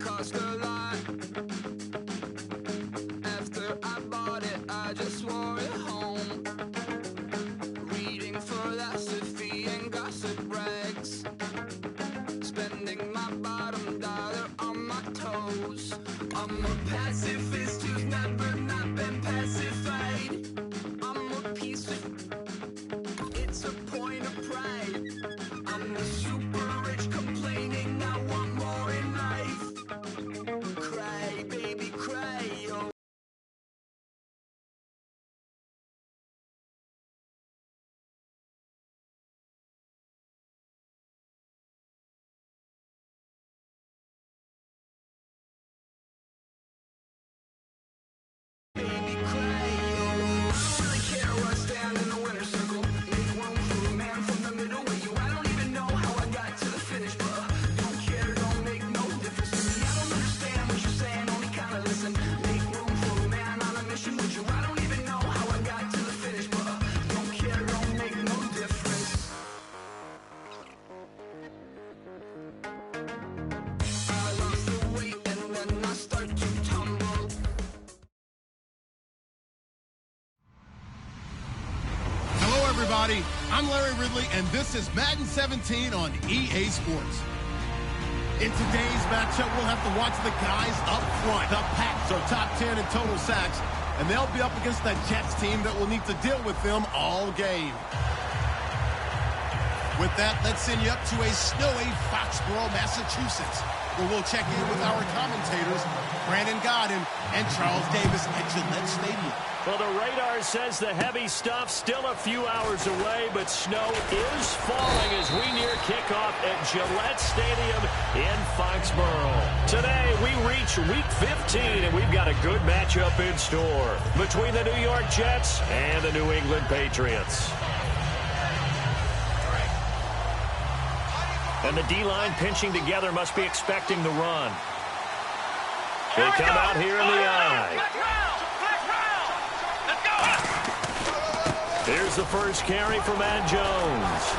cost a lot. After I bought it, I just wore it home. Reading philosophy and gossip rags. Spending my bottom dollar on my toes. I'm a pacifist who's never not been pacified. I'm a piece of... It's a point of pride. I'm the super rich complaining I want more in life. Cry, baby, cry, oh. Baby, cry, oh. I don't really care where I stand in the winner's circle. Make room for a man from the middle with you. I don't even know how I got to the finish, but don't care, don't make no difference to me. I don't understand what you're saying, only kinda listen. Make room for a man on a mission with you. I don't even know how I got to the finish, but don't care, don't make no difference. I lost the weight and then I start to tumble. Hello, everybody. I'm Larry Ridley, and this is Madden 17 on EA Sports. In today's matchup, we'll have to watch the guys up front. The Pats are top 10 in total sacks, and they'll be up against the Jets team that will need to deal with them all game. With that, let's send you up to a snowy Foxborough, Massachusetts, where we'll check in with our commentators, Brandon Godden and Charles Davis at Gillette Stadium. Well, the radar says the heavy stuff still a few hours away, but snow is falling as we near kickoff at Gillette Stadium in Foxborough. Today, we reach Week 15, and we've got a good matchup in store between the New York Jets and the New England Patriots. And the D-line pinching together must be expecting the run. They come out here in the eye. Here's the first carry for Matt Jones.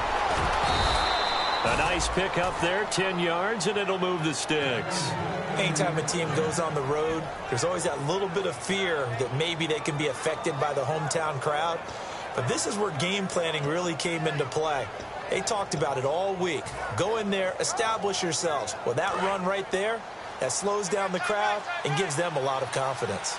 A nice pick up there, 10 yards, and it'll move the sticks. Anytime a team goes on the road, there's always that little bit of fear that maybe they can be affected by the hometown crowd. But this is where game planning really came into play. They talked about it all week. Go in there, establish yourselves. Well, that run right there, that slows down the crowd and gives them a lot of confidence.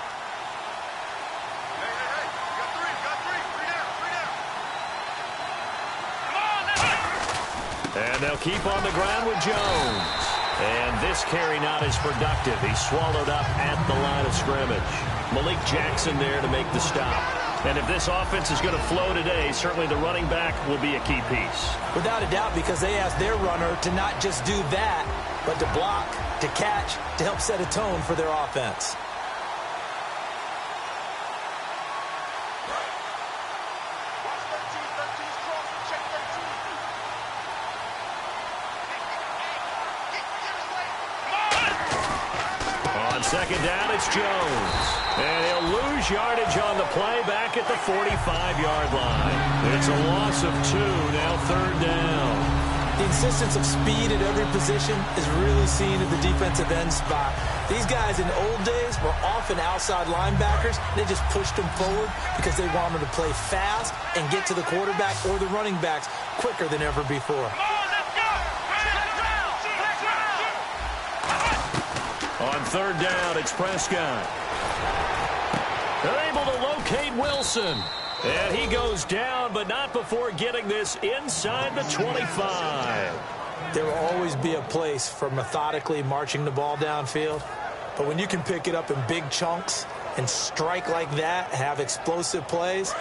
And they'll keep on the ground with Jones. And this carry not as productive. He's swallowed up at the line of scrimmage. Malik Jackson there to make the stop. And if this offense is going to flow today, certainly the running back will be a key piece. Without a doubt, because they asked their runner to not just do that, but to block, to catch, to help set a tone for their offense. On second down, it's Jones. And he'll lose yardage on the play back at the 45-yard line. It's a loss of 2, now third down. The insistence of speed at every position is really seen at the defensive end spot. These guys in the old days were often outside linebackers. They just pushed them forward because they wanted to play fast and get to the quarterback or the running backs quicker than ever before. On third down, it's Prescott. They're able to locate Wilson. And he goes down, but not before getting this inside the 25. There will always be a place for methodically marching the ball downfield. But when you can pick it up in big chunks and strike like that, have explosive plays,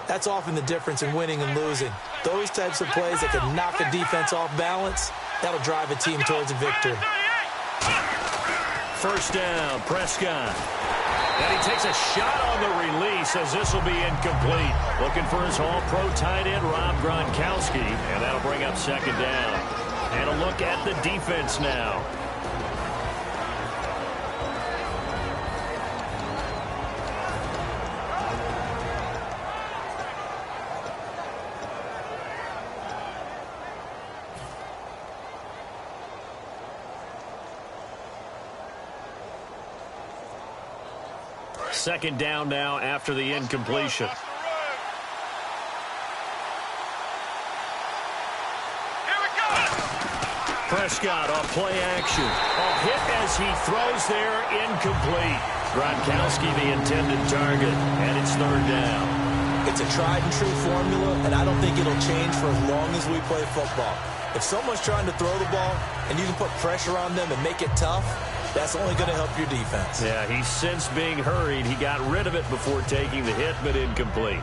that's often the difference in winning and losing. Those types of plays that can knock a defense off balance, that'll drive a team towards a victory. First down, Prescott. And he takes a shot on the release as this will be incomplete. Looking for his all-pro tight end, Rob Gronkowski. And that'll bring up second down. And a look at the defense now. Second down now after the incompletion. Prescott off play action. A hit as he throws there, incomplete. Gronkowski the intended target, and it's third down. It's a tried-and-true formula, and I don't think it'll change for as long as we play football. If someone's trying to throw the ball and you can put pressure on them and make it tough, that's only going to help your defense. Yeah, he's since being hurried. He got rid of it before taking the hit, but incomplete.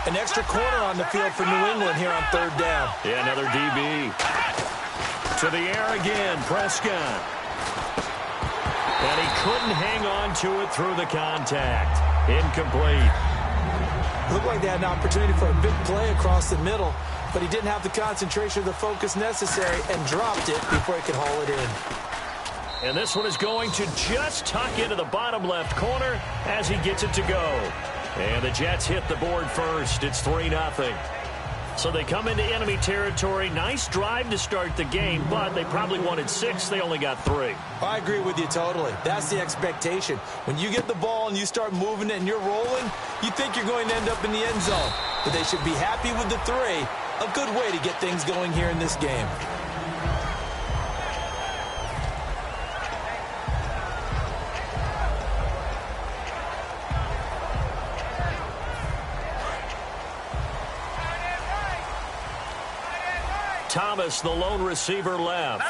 An extra corner on the field for New England here on third down. Yeah, another DB. To the air again, Prescott. And he couldn't hang on to it through the contact. Incomplete. Looked like they had an opportunity for a big play across the middle, but he didn't have the concentration or the focus necessary and dropped it before he could haul it in. And this one is going to just tuck into the bottom left corner as he gets it to go. And the Jets hit the board first. It's 3-0. So they come into enemy territory. Nice drive to start the game, but they probably wanted 6. They only got 3. I agree with you totally. That's the expectation. When you get the ball and you start moving it and you're rolling, you think you're going to end up in the end zone. But they should be happy with the 3. A good way to get things going here in this game. Thomas, the lone receiver, left.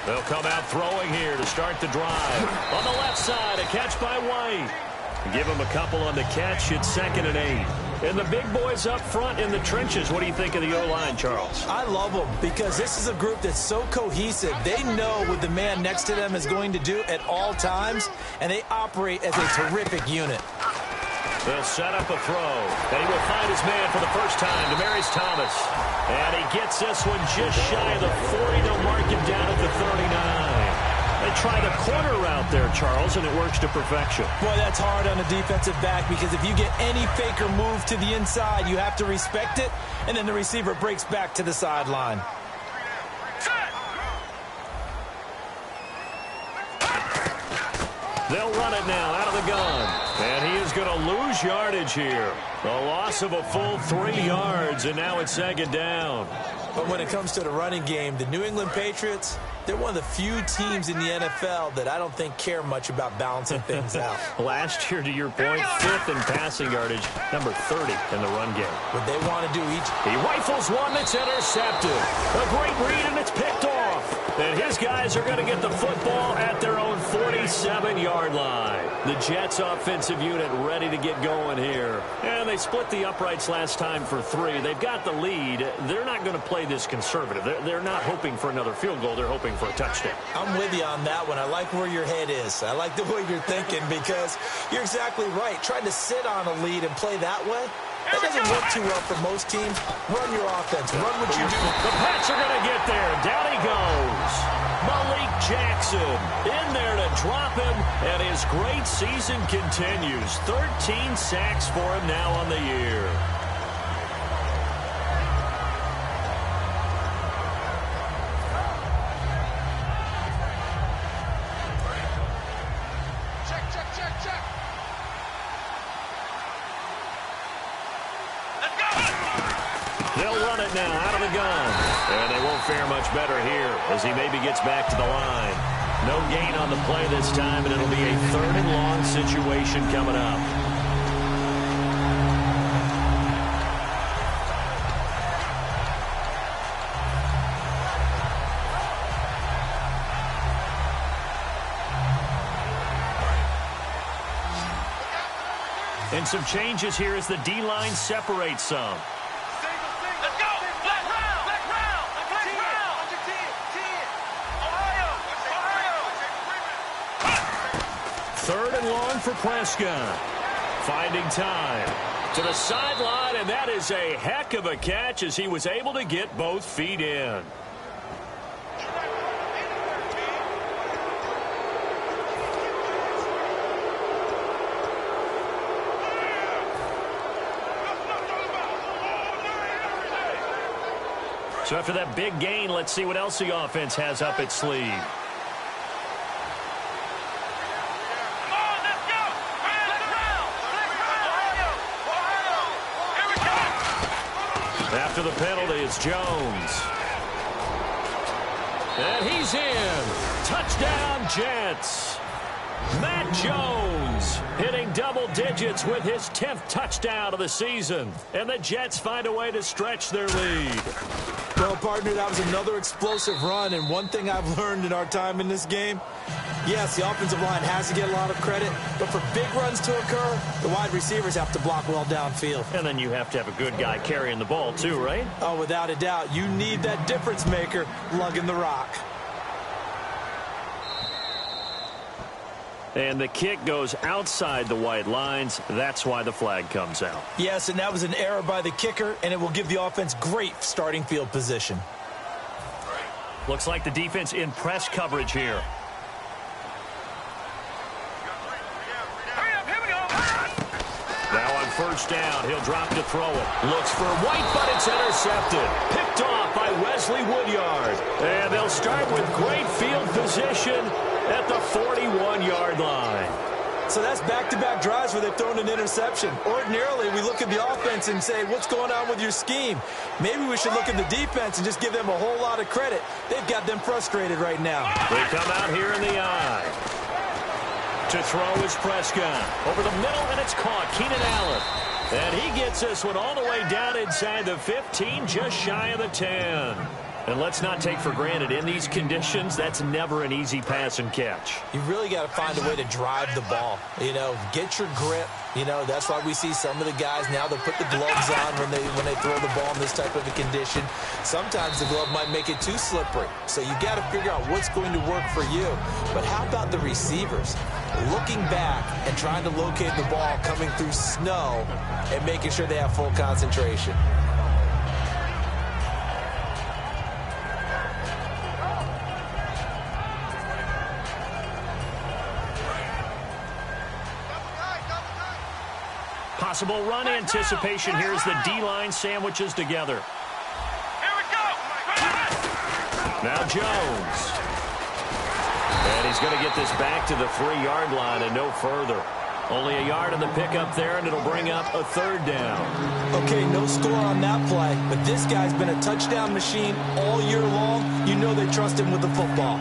They'll come out throwing here to start the drive. On the left side, a catch by White. Give him a couple on the catch. It's 2nd and 8. And the big boys up front in the trenches. What do you think of the O-line, Charles? I love them because this is a group that's so cohesive. They know what the man next to them is going to do at all times, and they operate as a terrific unit. They'll set up a throw. And he will find his man for the first time, Demaryius Thomas. And he gets this one just shy of the 40. They'll mark him down at the 39. They try the corner route there, Charles, and it works to perfection. Boy, that's hard on a defensive back because if you get any fake or move to the inside, you have to respect it, and then the receiver breaks back to the sideline. They'll run it now out of the gun. And he is going to lose yardage here. A loss of a full 3 yards, and now it's 2nd down. But when it comes to the running game, the New England Patriots, they're one of the few teams in the NFL that I don't think care much about balancing things out. Last year, to your point, 5th in passing yardage, number 30 in the run game. What they want to do each... He rifles one that's intercepted. A great read, and it's picked off. And his guys are going to get the football at their own 47-yard line. The Jets offensive unit ready to get going here. And they split the uprights last time for 3. They've got the lead. They're not going to play this conservative. They're not hoping for another field goal. They're hoping for a touchdown. I'm with you on that one. I like where your head is. I like the way you're thinking because you're exactly right. Trying to sit on a lead and play that way, that doesn't work too well for most teams. Run your offense. Run what you do. The Pats are going to get there. Down he goes. Malik Jackson in there to drop him, and his great season continues. 13 sacks for him now on the year. They'll run it now out of the gun. And they won't fare much better here as he maybe gets back to the line. No gain on the play this time, and it'll be a 3rd and long situation coming up. And some changes here as the D-line separates some. Let's go! Black round! Black round! Black round! Under 10! Ohio! 3rd and long for Prescott. Finding time to the sideline, and that is a heck of a catch as he was able to get both feet in. So after that big gain, let's see what else the offense has up its sleeve. After the penalty, it's Jones. And he's in. Touchdown, Jets. Matt Jones hitting double digits with his 10th touchdown of the season. And the Jets find a way to stretch their lead. Well, partner, that was another explosive run. And one thing I've learned in our time in this game, yes, the offensive line has to get a lot of credit, but for big runs to occur, the wide receivers have to block well downfield. And then you have to have a good guy carrying the ball too, right? Oh, without a doubt. You need that difference maker lugging the rock. And the kick goes outside the white lines. That's why the flag comes out. Yes, and that was an error by the kicker, and it will give the offense great starting field position. Looks like the defense in press coverage here. Now on first down, he'll drop to throw it. Looks for White, but it's intercepted. Picked off by Wesley Woodyard. And they'll start with great field position at the 41-yard line. So that's back-to-back drives where they've thrown an interception. Ordinarily, we look at the offense and say, what's going on with your scheme? Maybe we should look at the defense and just give them a whole lot of credit. They've got them frustrated right now. They come out here in the eye. To throw is Prescott. Over the middle, and it's caught. Keenan Allen. And he gets this one all the way down inside the 15, just shy of the 10. And let's not take for granted, in these conditions, that's never an easy pass and catch. You really got to find a way to drive the ball. You know, get your grip. You know, that's why we see some of the guys now, they'll put the gloves on when they throw the ball in this type of a condition. Sometimes the glove might make it too slippery. So you got to figure out what's going to work for you. But how about the receivers? Looking back and trying to locate the ball coming through snow and making sure they have full concentration. Possible run anticipation here as the D-line sandwiches together. Here we go. Now Jones. And he's going to get this back to the 3-yard line and no further. Only a yard on the pickup there, and it'll bring up a third down. Okay, no score on that play, but this guy's been a touchdown machine all year long. You know they trust him with the football.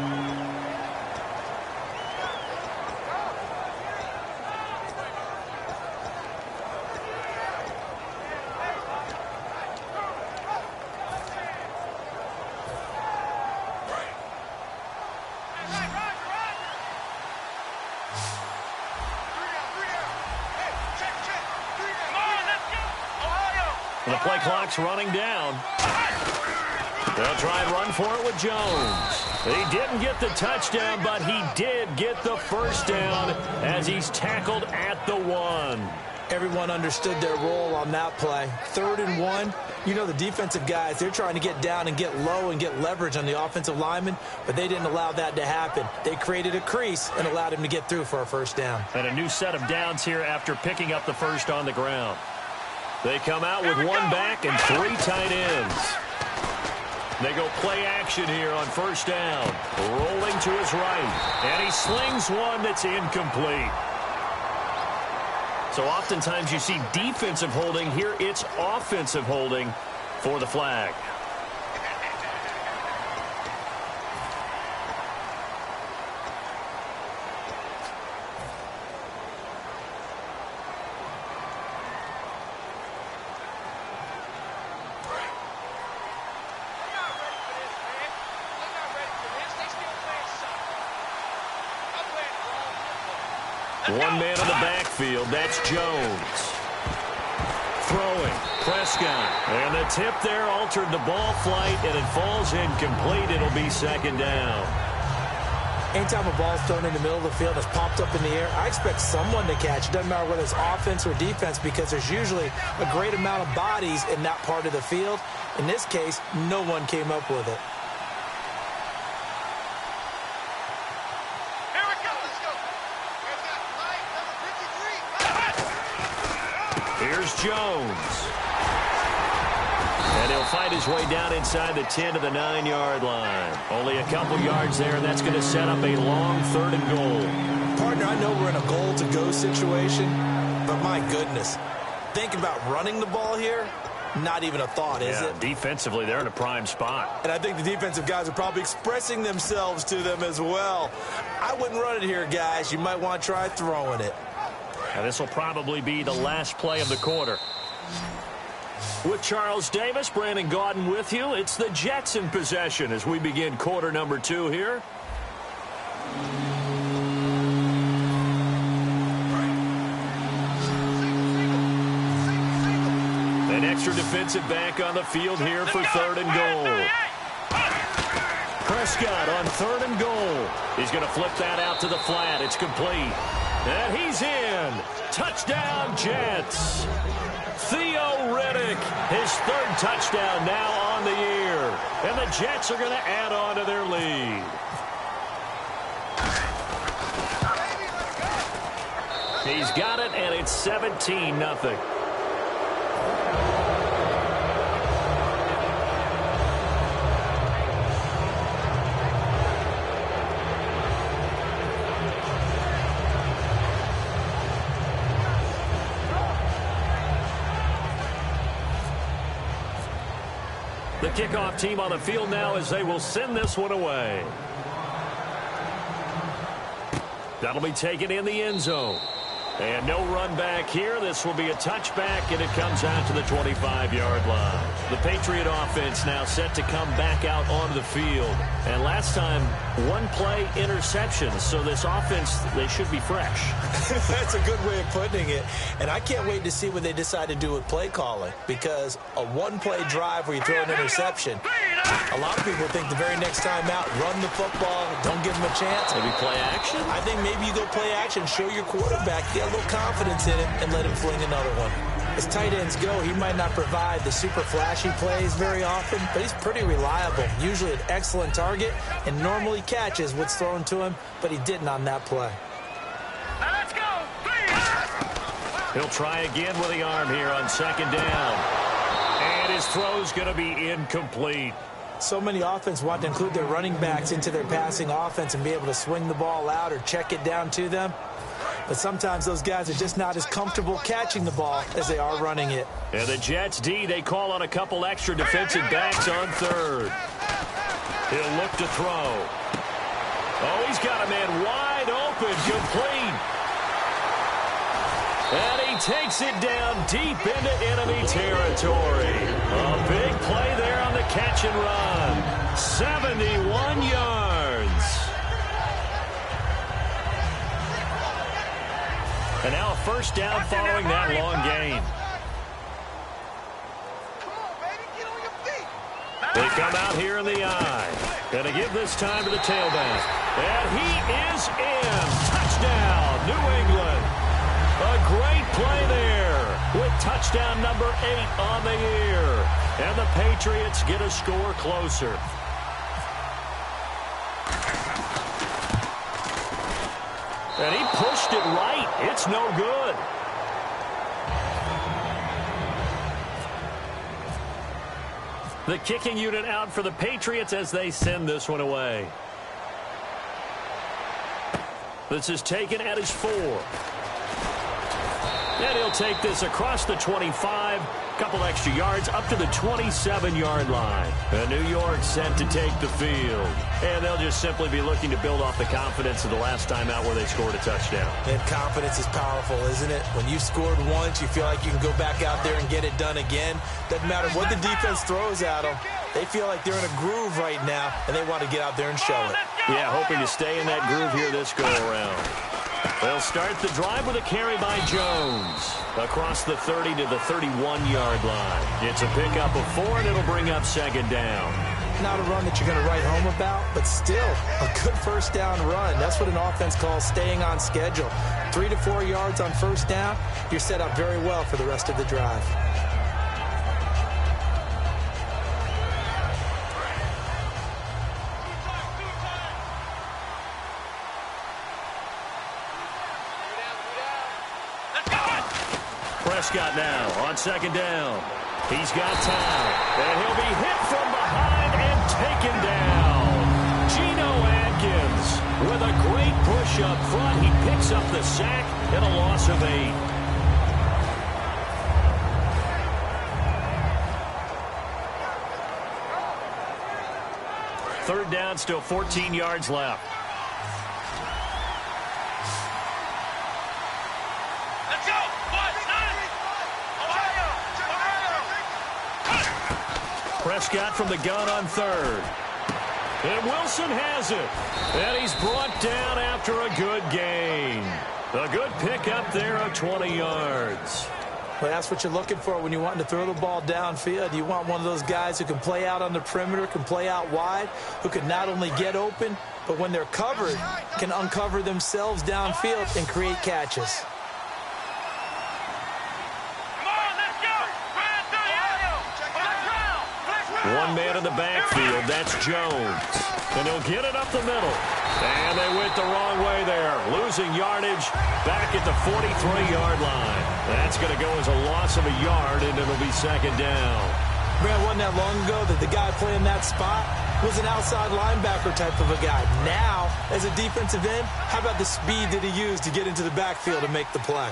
The play clock's running down. They'll try and run for it with Jones. He didn't get the touchdown, but he did get the first down as he's tackled at the 1. Everyone understood their role on that play. 3rd and 1. You know the defensive guys, they're trying to get down and get low and get leverage on the offensive lineman, but they didn't allow that to happen. They created a crease and allowed him to get through for a first down. And a new set of downs here after picking up the first on the ground. They come out with 1 back and 3 tight ends. They go play action here on first down. Rolling to his right. And he slings one that's incomplete. So oftentimes you see defensive holding. Here it's offensive holding for the flag. One man in the backfield, that's Jones. Throwing, Prescott. And the tip there altered the ball flight, and it falls incomplete. It'll be second down. Anytime a ball's thrown in the middle of the field, it's popped up in the air, I expect someone to catch. It doesn't matter whether it's offense or defense, because there's usually a great amount of bodies in that part of the field. In this case, no one came up with it. Here's Jones. And And he'll fight his way down inside the 10 to the 9-yard line. Only a couple yards there, and that's going to set up a long 3rd and goal. Partner, I know we're in a goal-to-go situation, but my goodness. Think about running the ball here. Not even a thought, is it? Defensively, they're in a prime spot. And I think the defensive guys are probably expressing themselves to them as well. I wouldn't run it here, guys. You might want to try throwing it. And this will probably be the last play of the quarter. With Charles Davis, Brandon Gaudin with you. It's the Jets in possession as we begin quarter number 2 here. An extra defensive back on the field here for 3rd and goal. Prescott on 3rd and goal. He's going to flip that out to the flat. It's complete. And he's in. Touchdown, Jets. Theo Riddick, his 3rd touchdown now on the year. And the Jets are going to add on to their lead. He's got it, and it's 17-0. The kickoff team on the field now as they will send this one away. That'll be taken in the end zone. And no run back here. This will be a touchback, and it comes out to the 25-yard line. The Patriot offense now set to come back out onto the field. And last time, 1-play interception. So this offense, they should be fresh. That's a good way of putting it. And I can't wait to see what they decide to do with play calling. Because a 1-play drive where you throw an interception, a lot of people think the very next time out, run the football, don't give them a chance. Maybe play action? I think maybe you go play action, show your quarterback, get a little confidence in him, and let him fling another one. As tight ends go, he might not provide the super flashy plays very often, but he's pretty reliable, usually an excellent target, and normally catches what's thrown to him, but he didn't on that play. Now let's go. He'll try again with the arm here on 2nd down. And his throw's going to be incomplete. So many offenses want to include their running backs into their passing offense and be able to swing the ball out or check it down to them. But sometimes those guys are just not as comfortable catching the ball as they are running it. And the Jets D, they call on a couple extra defensive backs on 3rd. He'll look to throw. Oh, he's got a man wide open, complete. And he takes it down deep into enemy territory. A big play there on the catch and run. 71 yards. And now a 1st down following that long gain. They come out here in the eye. And to give this time to the tailback. And he is in. Touchdown, New England. A great play there with touchdown number 8 on the year. And the Patriots get a score closer. And he pushed it right. It's no good. The kicking unit out for the Patriots as they send this one away. This is taken at his 4. And he'll take this across the 25, couple extra yards up to the 27-yard line. And New York set to take the field. And they'll just simply be looking to build off the confidence of the last time out where they scored a touchdown. And confidence is powerful, isn't it? When you've scored once, you feel like you can go back out there and get it done again. Doesn't matter what the defense throws at them. They feel like they're in a groove right now, and they want to get out there and show it. Yeah, hoping to stay in that groove here this go-around. They'll start the drive with a carry by Jones. Across the 30 to the 31-yard line. It's a pickup of 4, and it'll bring up 2nd down. Not a run that you're going to write home about, but still a good 1st down run. That's what an offense calls staying on schedule. 3 to 4 yards on 1st down, you're set up very well for the rest of the drive. Prescott now on 2nd down. He's got time, and he'll be hit from behind and taken down. Geno Atkins with a great push up front. He picks up the sack and a loss of 8. Third down, still 14 yards left. Let's go! Prescott from the gun on third. And Wilson has it. And he's brought down after a good gain. A good pickup there of 20 yards. Well, that's what you're looking for when you're wanting to throw the ball downfield. You want one of those guys who can play out on the perimeter, can play out wide, who can not only get open, but when they're covered, can uncover themselves downfield and create catches. One man in the backfield, that's Jones. And he'll get it up the middle. And they went the wrong way there. Losing yardage back at the 43-yard line. That's going to go as a loss of a yard, and it'll be second down. Man, wasn't that long ago that the guy playing that spot was an outside linebacker type of a guy. Now, as a defensive end, how about the speed that he used to get into the backfield and make the play?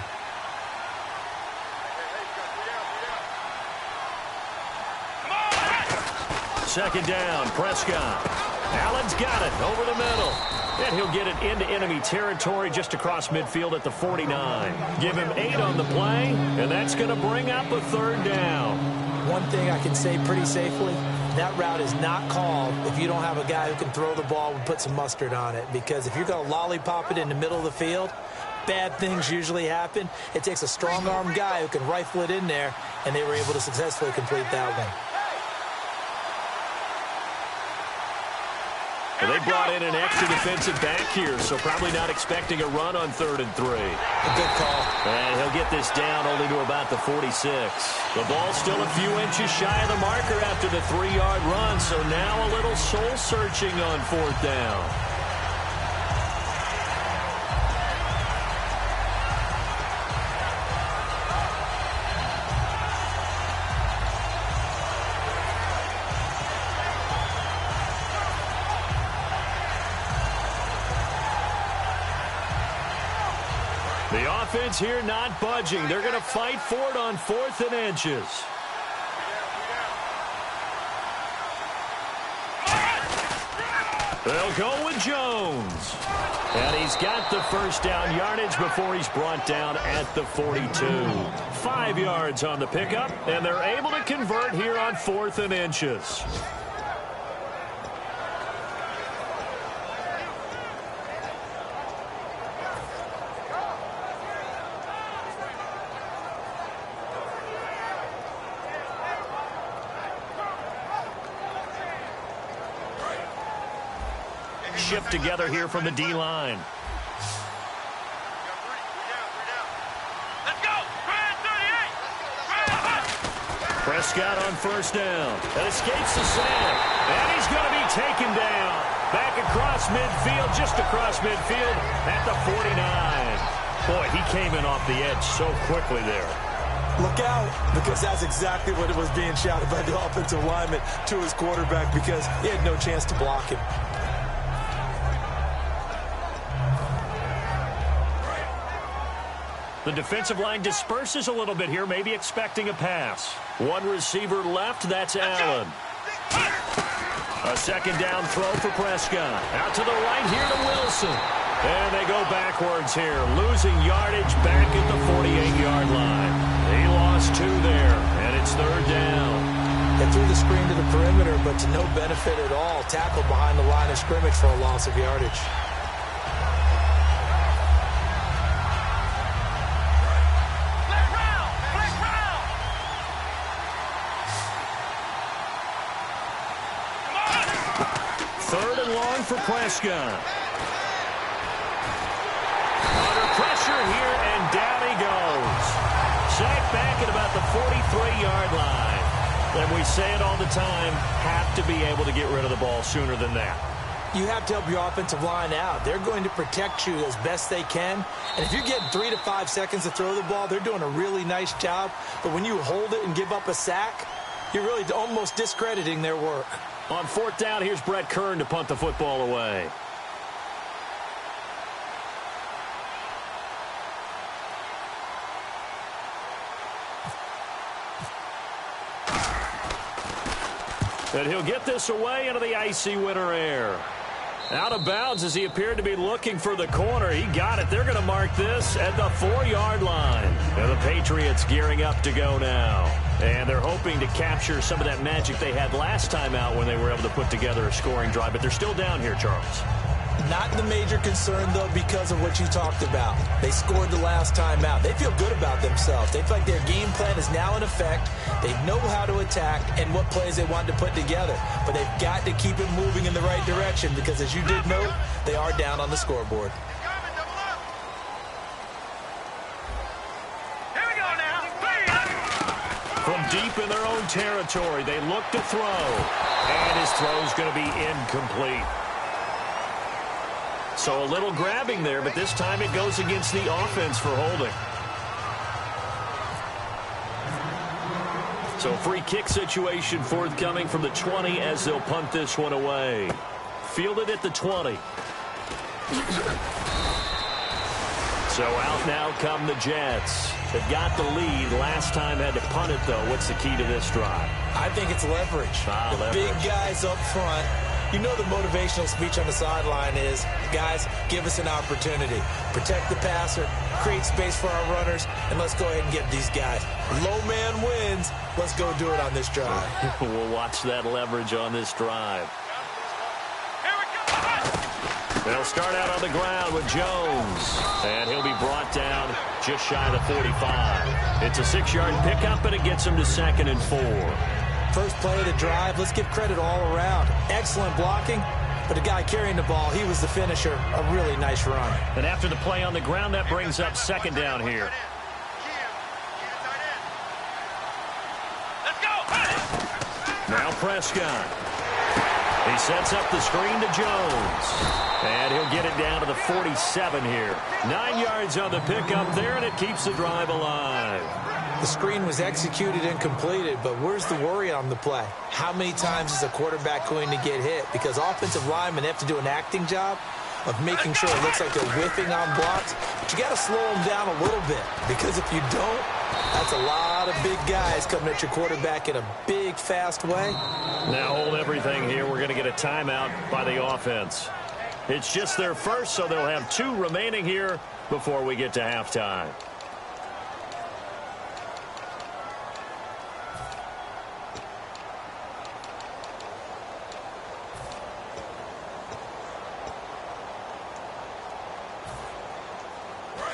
Second down, Prescott. Allen's got it over the middle. And he'll get it into enemy territory just across midfield at the 49. Give him 8 on the play, and that's going to bring up a third down. One thing I can say pretty safely, that route is not called if you don't have a guy who can throw the ball and put some mustard on it. Because if you're going to lollipop it in the middle of the field, bad things usually happen. It takes a strong-arm guy who can rifle it in there, and they were able to successfully complete that one. And they brought in an extra defensive back here, so probably not expecting a run on 3rd and 3. A good call. And he'll get this down only to about the 46. The ball's still a few inches shy of the marker after the 3-yard run, so now a little soul-searching on 4th down. The offense here not budging. They're going to fight for it on 4th and inches. They'll go with Jones. And he's got the first down yardage before he's brought down at the 42. 5 yards on the pickup, and they're able to convert here on 4th and inches. Shift together here from the D-line. Let's go! Prescott on first down. And escapes the sack. And he's going to be taken down. Back across midfield, just across midfield at the 49. Boy, he came in off the edge so quickly there. Look out, because that's exactly what it was being shouted by the offensive lineman to his quarterback, because he had no chance to block him. The defensive line disperses a little bit here, maybe expecting a pass. One receiver left, that's Allen. A second down throw for Prescott. Out to the right here to Wilson. And they go backwards here, losing yardage back at the 48-yard line. He lost 2 there, and it's 3rd down. They threw the screen to the perimeter, but to no benefit at all. Tackled behind the line of scrimmage for a loss of yardage. For Prescott. Under pressure here, and down he goes. Sacked back at about the 43-yard line. And we say it all the time, have to be able to get rid of the ball sooner than that. you have to help your offensive line out. They're going to protect you as best they can. And if you're getting 3 to 5 seconds to throw the ball, they're doing a really nice job. But when you hold it and give up a sack, you're really almost discrediting their work. On 4th down, here's Brett Kern to punt the football away. And he'll get this away into the icy winter air. Out of bounds as he appeared to be looking for the corner. He got it. They're going to mark this at the 4-yard line. And the Patriots gearing up to go now. And they're hoping to capture some of that magic they had last time out when they were able to put together a scoring drive. But they're still down here, Charles. Not the major concern, though, because of what you talked about. They scored the last time out. They feel good about themselves. They feel like their game plan is now in effect. They know how to attack and what plays they want to put together. But they've got to keep it moving in the right direction because, as you did note, they are down on the scoreboard. Here we go now. From deep in their own territory, they look to throw. And his throw's going to be incomplete. So a little grabbing there, but this time it goes against the offense for holding. So free kick situation forthcoming from the 20 as they'll punt this one away. Fielded at the 20. So out now come the Jets. They've got the lead. Last time had to punt it, though. What's the key to this drive? I think it's leverage. The big guys up front. You know the motivational speech on the sideline is, guys, give us an opportunity. Protect the passer, create space for our runners, and let's go ahead and get these guys. Low man wins. Let's go do it on this drive. We'll watch that leverage on this drive. Here we go. They'll start out on the ground with Jones. And he'll be brought down just shy of the 45. It's a 6-yard pickup, and it gets him to 2nd and 4. First play of the drive, let's give credit all around. Excellent blocking, but the guy carrying the ball, he was the finisher. A really nice run. And after the play on the ground, that brings up 2nd down here. Let's go. Now Prescott. He sets up the screen to Jones. And he'll get it down to the 47 here. 9 yards on the pickup there, and it keeps the drive alive. The screen was executed and completed, but where's the worry on the play? How many times is a quarterback going to get hit? Because offensive linemen have to do an acting job of making sure it looks like they're whiffing on blocks. But you got to slow them down a little bit, because if you don't, that's a lot of big guys coming at your quarterback in a big, fast way. Now hold everything here. We're going to get a timeout by the offense. It's just their first, so they'll have 2 remaining here before we get to halftime.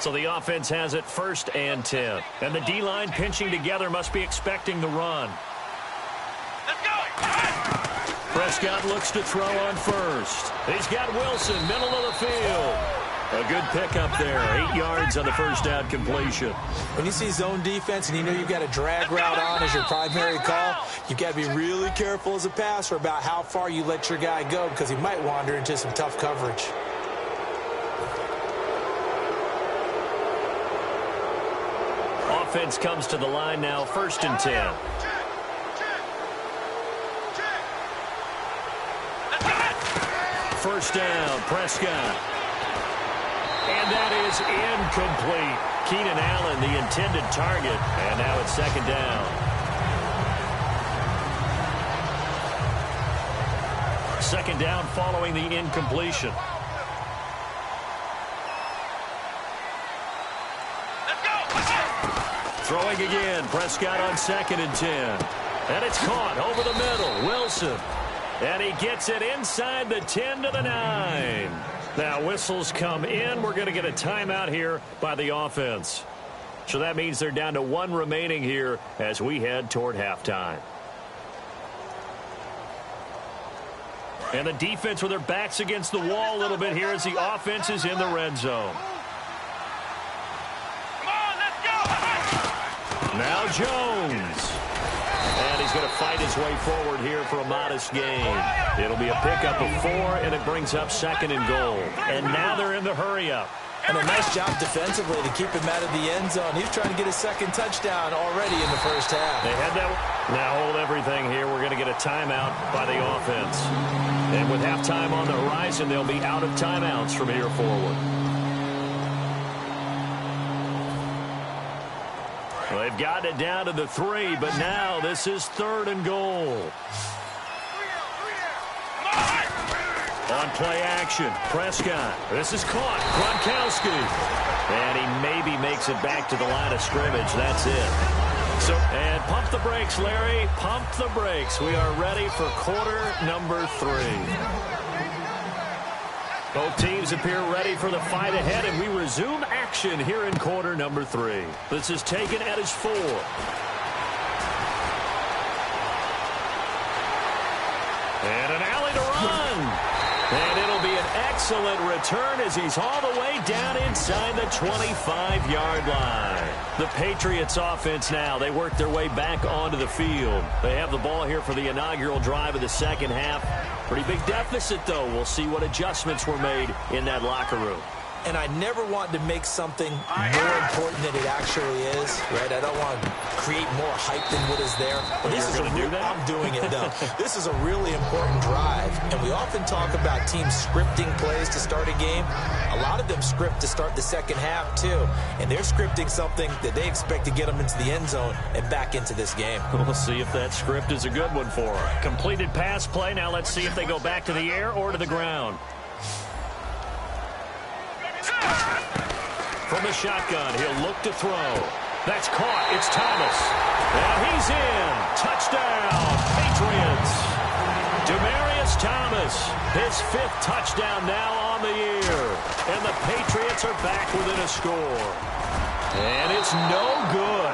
So the offense has it 1st and 10. And the D-line pinching together must be expecting the run. Let's go. Prescott looks to throw on first. He's got Wilson, middle of the field. A good pickup there. 8 yards on the first down completion. When you see zone defense and you know you've got a drag route on as your primary call, you've got to be really careful as a passer about how far you let your guy go, because he might wander into some tough coverage. Offense comes to the line now, 1st and 10. First down, Prescott. And that is incomplete. Keenan Allen, the intended target, and now it's 2nd down. 2nd down following the incompletion. Throwing again, Prescott on 2nd and 10. And it's caught over the middle, Wilson. And he gets it inside the 10 to the 9. Now whistles come in. We're going to get a timeout here by the offense. So that means they're down to 1 remaining here as we head toward halftime. And the defense with their backs against the wall a little bit here as the offense is in the red zone. Now Jones. And he's going to fight his way forward here for a modest gain. It'll be a pickup of 4, and it brings up 2nd and goal. And now they're in the hurry-up. And a nice job defensively to keep him out of the end zone. He's trying to get his 2nd touchdown already in the first half. They had that. Now hold everything here. We're going to get a timeout by the offense. And with halftime on the horizon, they'll be out of timeouts from here forward. Well, they've gotten it down to the 3, but now this is 3rd and goal. On play action, Prescott. This is caught. Gronkowski. And he maybe makes it back to the line of scrimmage. That's it. And pump the brakes, Larry. Pump the brakes. We are ready for quarter number 3. Both teams appear ready for the fight ahead, and we resume action here in quarter number 3. This is taken at his 4. And an alley to run. And it'll be an excellent return as he's all the way down inside the 25-yard line. The Patriots offense now, they work their way back onto the field. They have the ball here for the inaugural drive of the second half. Pretty big deficit, though. We'll see what adjustments were made in that locker room. And I never want to make something more important than it actually is, right? I don't want to create more hype than what is there. But this is I'm doing it, though. This is a really important drive. And we often talk about teams scripting plays to start a game. A lot of them script to start the second half, too. And they're scripting something that they expect to get them into the end zone and back into this game. We'll see if that script is a good one for them. Completed pass play. Now let's see if they go back to the air or to the ground. From the shotgun, he'll look to throw. That's caught. It's Thomas. And he's in. Touchdown, Patriots. Demaryius Thomas, his 5th touchdown now on the year. And the Patriots are back within a score. And it's no good.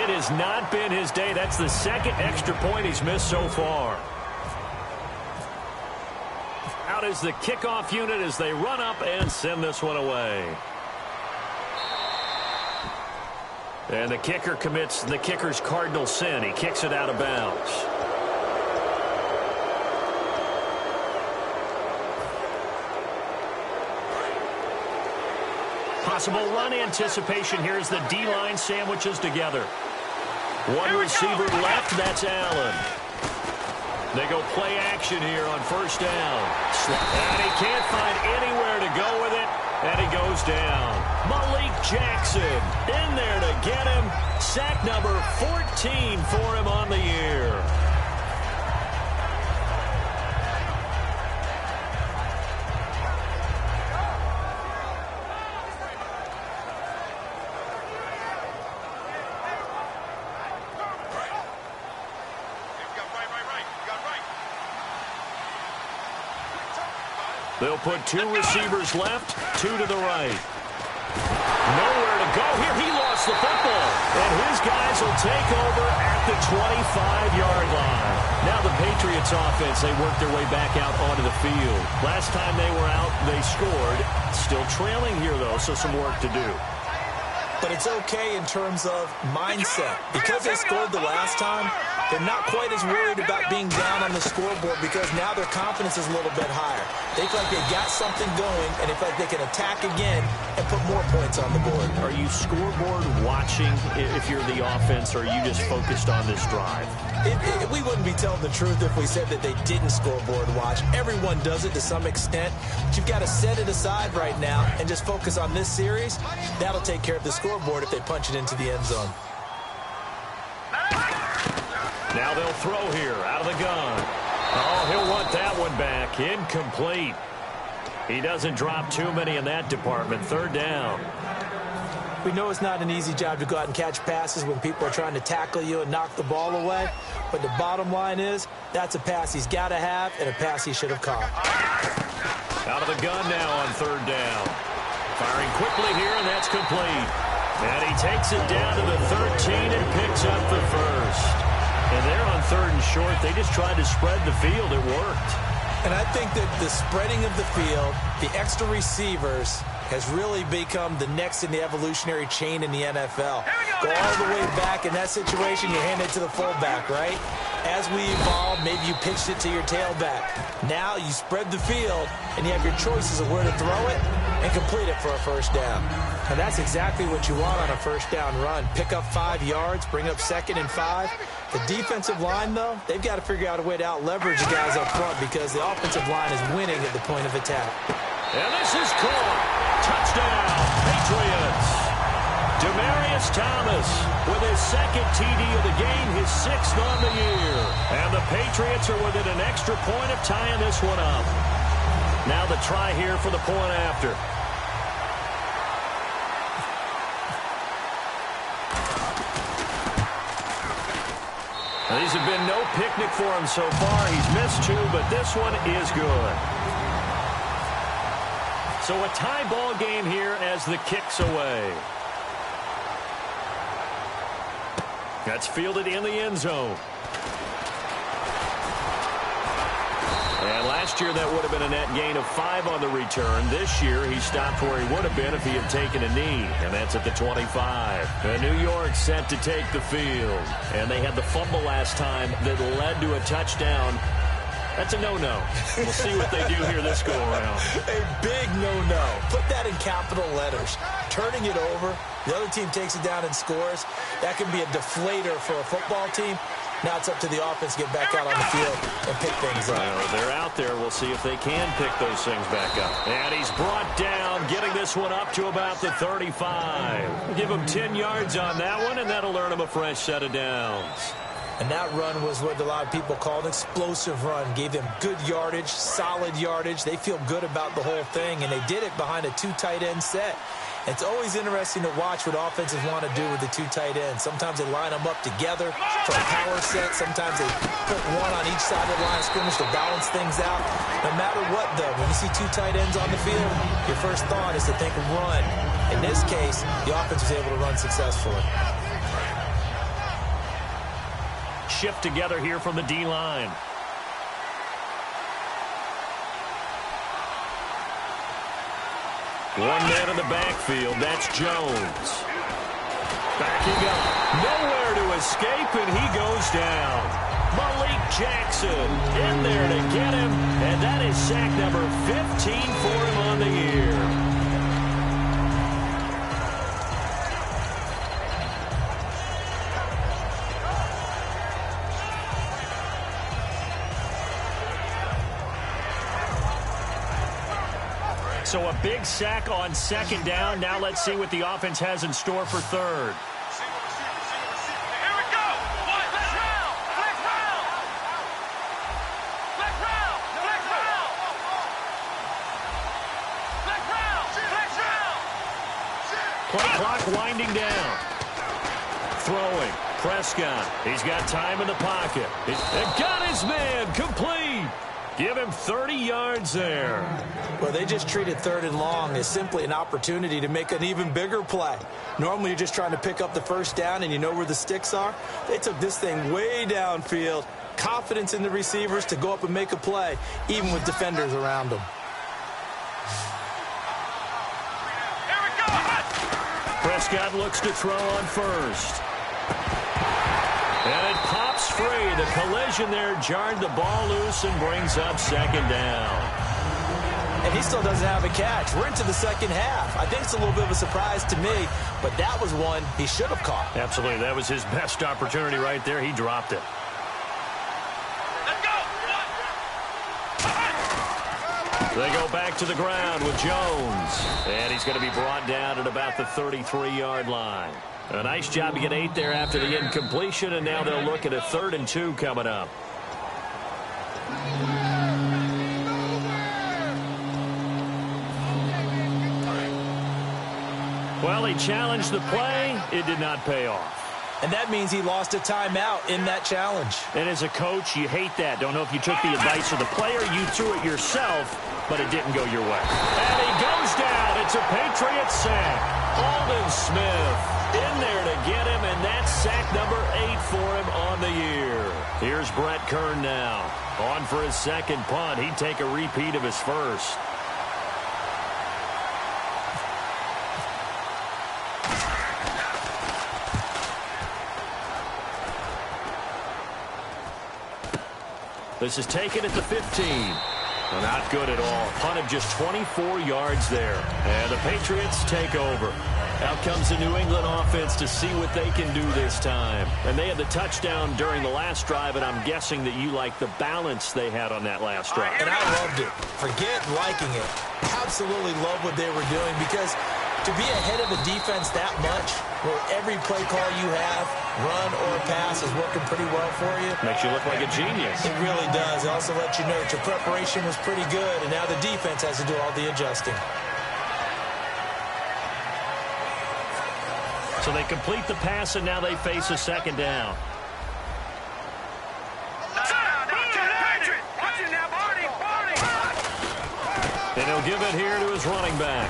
It has not been his day. That's the 2nd extra point he's missed so far. Out is the kickoff unit as they run up and send this one away. And the kicker commits the kicker's cardinal sin. He kicks it out of bounds. Possible run anticipation here as the D-line sandwiches together. One receiver left, that's Allen. They go play action here on first down. And he can't find anywhere to go with it, and he goes down. Malik Jackson in there to get him. Sack number 14 for him on the year. They'll put 2 receivers left, 2 to the right. Nowhere to go here. He lost the football. And his guys will take over at the 25-yard line. Now the Patriots offense, they work their way back out onto the field. Last time they were out, they scored. Still trailing here, though, so some work to do. But it's okay in terms of mindset. Because they scored the last time, they're not quite as worried about being down on the scoreboard because now their confidence is a little bit higher. They feel like they got something going, and they feel like they can attack again and put more points on the board. Are you scoreboard watching if you're the offense, or are you just focused on this drive? We wouldn't be telling the truth if we said that they didn't scoreboard watch. Everyone does it to some extent. But you've got to set it aside right now and just focus on this series. That'll take care of the scoreboard if they punch it into the end zone. Now they'll throw here out of the gun. Oh, he'll want that one back. Incomplete. He doesn't drop too many in that department. 3rd down. We know it's not an easy job to go out and catch passes when people are trying to tackle you and knock the ball away. But the bottom line is that's a pass he's got to have and a pass he should have caught. Out of the gun now on 3rd down. Firing quickly here, and that's complete. And he takes it down to the 13 and picks up the first. And they're on 3rd and short. They just tried to spread the field. It worked. And I think that the spreading of the field, the extra receivers, has really become the next in the evolutionary chain in the NFL. go all the way back. In that situation, you hand it to the fullback, right? As we evolve, maybe you pitched it to your tailback. Now you spread the field, and you have your choices of where to throw it and complete it for a first down. And that's exactly what you want on a first down run. Pick up 5 yards, bring up 2nd and 5. The defensive line, though, they've got to figure out a way to out-leverage the guys up front because the offensive line is winning at the point of attack. And this is caught. Touchdown, Patriots. Demaryius Thomas with his 2nd TD of the game, his 6th on the year. And the Patriots are within an extra point of tying this one up. Now the try here for the point after. These have been no picnic for him so far. He's missed 2, but this one is good. So a tie ball game here as the kick's away. That's fielded in the end zone. And last year that would have been a net gain of 5 on the return. This year he stopped where he would have been if he had taken a knee. And that's at the 25. And New York set to take the field. And they had the fumble last time that led to a touchdown. That's a no-no. We'll see what they do here this go-around. A big no-no. Put that in capital letters. Turning it over, the other team takes it down and scores. That can be a deflator for a football team. Now it's up to the offense to get back out on the field and pick things up. Well, they're out there. We'll see if they can pick those things back up. And he's brought down, getting this one up to about the 35. Give him 10 yards on that one, and that'll earn him a fresh set of downs. And that run was what a lot of people call an explosive run. Gave them good yardage, solid yardage. They feel good about the whole thing, and they did it behind a 2 tight end set. It's always interesting to watch what offenses want to do with the 2 tight ends. Sometimes they line them up together for a power set. Sometimes they put one on each side of the line of scrimmage to balance things out. No matter what, though, when you see 2 tight ends on the field, your first thought is to think run. In this case, the offense was able to run successfully. Shift together here from the D-line. One man in the backfield. That's Jones. Backing up. Nowhere to escape, and he goes down. Malik Jackson in there to get him, and that is sack number 15 for him on the year. So a big sack on 2nd down. Now let's see what the offense has in store for 3rd. Here we go. Flex round. Flex round. Flex round. Flex round. Flex round. Flex round. Play clock winding down. Throwing. Prescott. He's got time in the pocket. He got his man. Complete. Give him 30 yards there. Well, they just treated 3rd and long as simply an opportunity to make an even bigger play. Normally, you're just trying to pick up the first down and you know where the sticks are. They took this thing way downfield. Confidence in the receivers to go up and make a play, even with defenders around them. Here we go. Prescott looks to throw on 1st. And it pops free. The collision there jarred the ball loose and brings up 2nd down. And he still doesn't have a catch. We're into the 2nd half. I think it's a little bit of a surprise to me, but that was one he should have caught. Absolutely. That was his best opportunity right there. He dropped it. Let's go. They go back to the ground with Jones. And he's going to be brought down at about the 33-yard line. A nice job to get 8 there after the incompletion, and now they'll look at a 3rd and 2 coming up. Well, he challenged the play. It did not pay off. And that means he lost a timeout in that challenge. And as a coach, you hate that. Don't know if you took the advice of the player. You threw it yourself, but it didn't go your way. And he goes down. It's a Patriots sack. Aldon Smith in there to get him, and that's sack number 8 for him on the year. Here's Brett Kern now. On for his 2nd punt. He'd take a repeat of his first. This is taken at the 15. Well, not good at all. Punt of just 24 yards there. And the Patriots take over. Out comes the New England offense to see what they can do this time. And they had the touchdown during the last drive, and I'm guessing that you like the balance they had on that last drive. And I loved it. Forget liking it. Absolutely love what they were doing, because to be ahead of a defense that much, where every play call you have, run or pass, is working pretty well for you. Makes you look like a genius. It really does. It also lets you know that your preparation was pretty good, and now the defense has to do all the adjusting. So they complete the pass, and now they face a second down. And he'll give it here to his running back.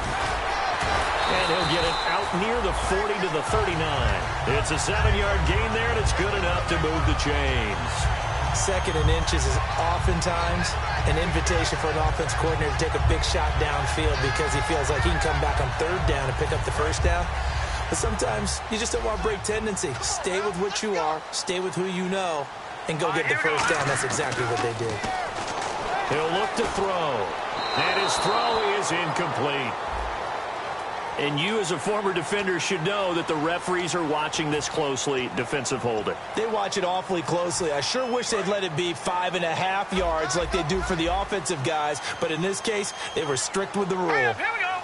And he'll get it out near the 40 to the 39. It's a 7-yard gain there, and it's good enough to move the chains. Second and inches is oftentimes an invitation for an offense coordinator to take a big shot downfield, because he feels like he can come back on third down and pick up the first down. But sometimes you just don't want to break tendency. Stay with what you are, stay with who you know, and go get the first down. That's exactly what they did. He'll look to throw. And his throw is incomplete. And you, as a former defender, should know that the referees are watching this closely. Defensive holding. They watch it awfully closely. I sure wish they'd let it be 5.5 yards like they do for the offensive guys. But in this case, they were strict with the rule. Here we go.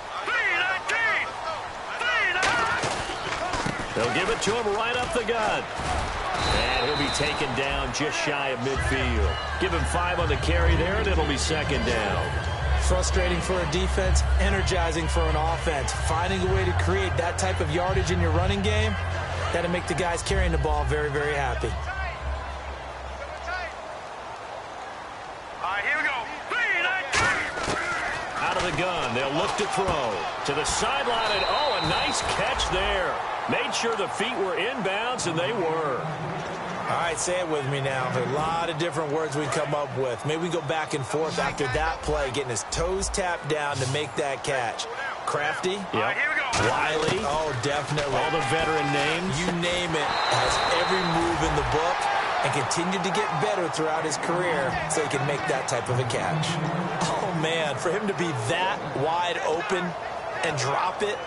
3-19. They'll give it to him right up the gut. And he'll be taken down just shy of midfield. Give him 5 on the carry there, and it'll be second down. Frustrating for a defense, energizing for an offense. Finding a way to create that type of yardage in your running game, that'll make the guys carrying the ball very, very happy. All right, here we go. 3-19. Out of the gun, they'll look to throw. To the sideline, and oh, a nice catch there. Made sure the feet were inbounds, and they were. All right, say it with me now. There are a lot of different words we come up with. Maybe we go back and forth after that play, getting his toes tapped down to make that catch. Crafty. Yep. Wiley. Oh, definitely. All the veteran names. You name it. Has every move in the book and continued to get better throughout his career so he can make that type of a catch. Oh, man, for him to be that wide open and drop it.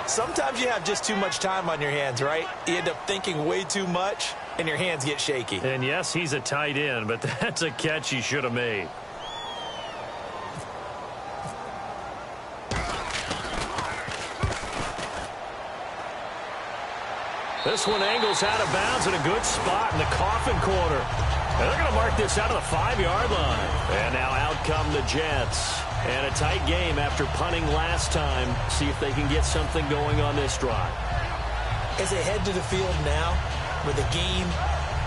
Sometimes you have just too much time on your hands, right? You end up thinking way too much, and your hands get shaky. And yes, he's a tight end, but that's a catch he should have made. This one angles out of bounds in a good spot in the coffin corner. And they're going to mark this out of the 5-yard line. And now out come the Jets. And a tight game after punting last time. See if they can get something going on this drive. As they head to the field now, with the game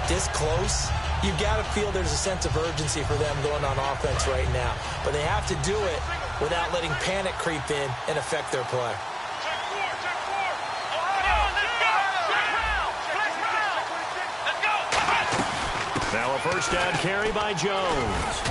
this close, you've got to feel there's a sense of urgency for them going on offense right now. But they have to do it without letting panic creep in and affect their play. Now a first down carry by Jones.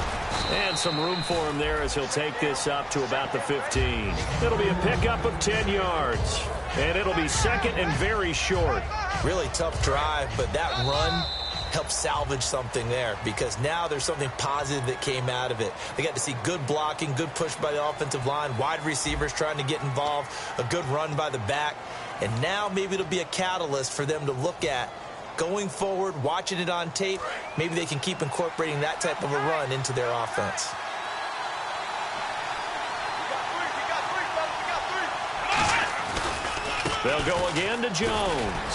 And some room for him there as he'll take this up to about the 15. It'll be a pickup of 10 yards. And it'll be second and very short. Really tough drive, but that run helped salvage something there, because now there's something positive that came out of it. They got to see good blocking, good push by the offensive line, wide receivers trying to get involved, a good run by the back. And now maybe it'll be a catalyst for them to look at going forward, watching it on tape. Maybe they can keep incorporating that type of a run into their offense. They'll go again to Jones.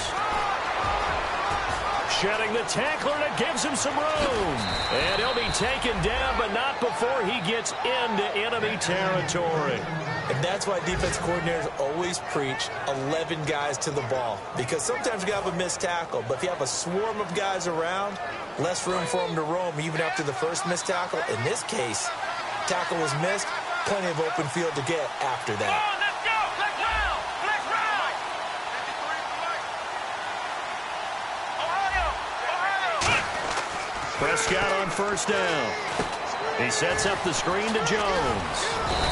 Shedding the tackler, and it gives him some room. And he'll be taken down, but not before he gets into enemy territory. And that's why defense coordinators always preach 11 guys to the ball, because sometimes you have a missed tackle, but if you have a swarm of guys around, less room for them to roam even after the first missed tackle. In this case, tackle was missed, plenty of open field to get after that. Prescott on first down. He sets up the screen to Jones.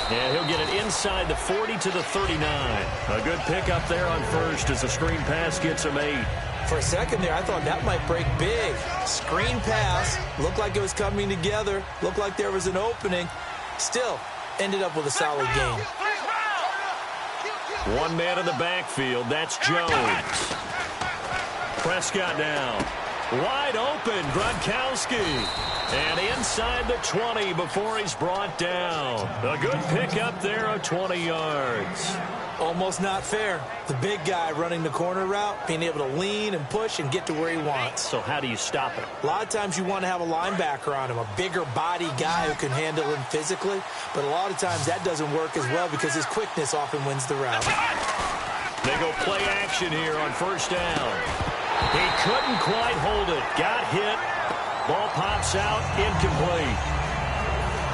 And he'll get it inside the 40 to the 39. A good pickup there on first as the screen pass gets him 8. For a second there, I thought that might break big. Screen pass, looked like it was coming together, looked like there was an opening. Still, ended up with a solid game. One man in the backfield, that's Jones. Prescott now. Wide open, Gronkowski. And inside the 20 before he's brought down. A good pickup there of 20 yards. Almost not fair. The big guy running the corner route, being able to lean and push and get to where he wants. So how do you stop it? A lot of times you want to have a linebacker on him, a bigger body guy who can handle him physically. But a lot of times that doesn't work as well because his quickness often wins the route. They go play action here on first down. He couldn't quite hold it. Got hit. Ball pops out, incomplete.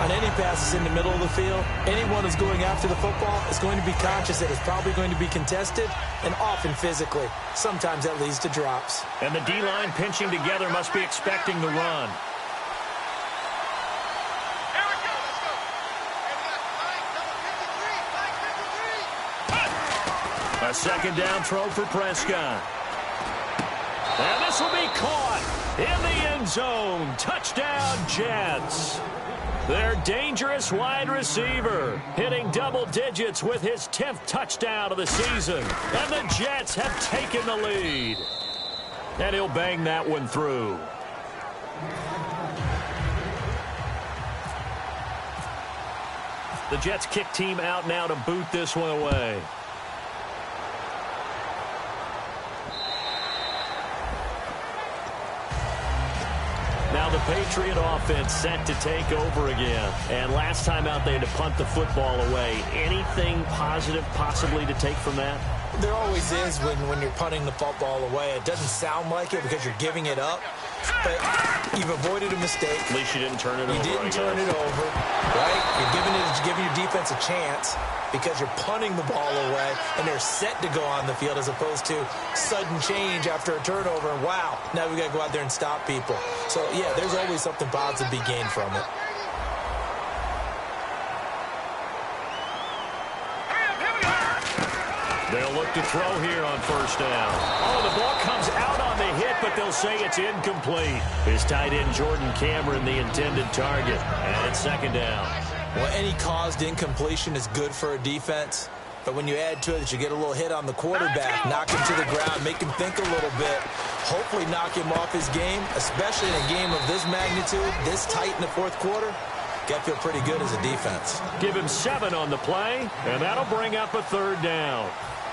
On any passes in the middle of the field, anyone who's going after the football is going to be conscious that it's probably going to be contested and often physically. Sometimes that leads to drops. And the D-line pinching together must be expecting the run. A second down throw for Prescott. And this will be caught in the end zone. Touchdown, Jets. Their dangerous wide receiver hitting double digits with his 10th touchdown of the season. And the Jets have taken the lead. And he'll bang that one through. The Jets kick team out now to boot this one away. Now the Patriot offense set to take over again. And last time out they had to punt the football away. Anything positive possibly to take from that? There always is when you're punting the football away. It doesn't sound like it because you're giving it up. But you've avoided a mistake. At least you didn't turn it over. You didn't turn it over, right? You're giving your defense a chance because you're punting the ball away and they're set to go on the field as opposed to sudden change after a turnover. And wow, now we got to go out there and stop people. So, yeah, there's always something positive to be gained from it. They'll look to throw here on first down. Oh, the ball comes out on the hit, but they'll say it's incomplete. His tight end, Jordan Cameron, the intended target. And it's second down. Well, any caused incompletion is good for a defense. But when you add to it that you get a little hit on the quarterback, knock him to the ground, make him think a little bit, hopefully knock him off his game, especially in a game of this magnitude, this tight in the fourth quarter, got to feel pretty good as a defense. Give him 7 on the play, and that'll bring up a third down.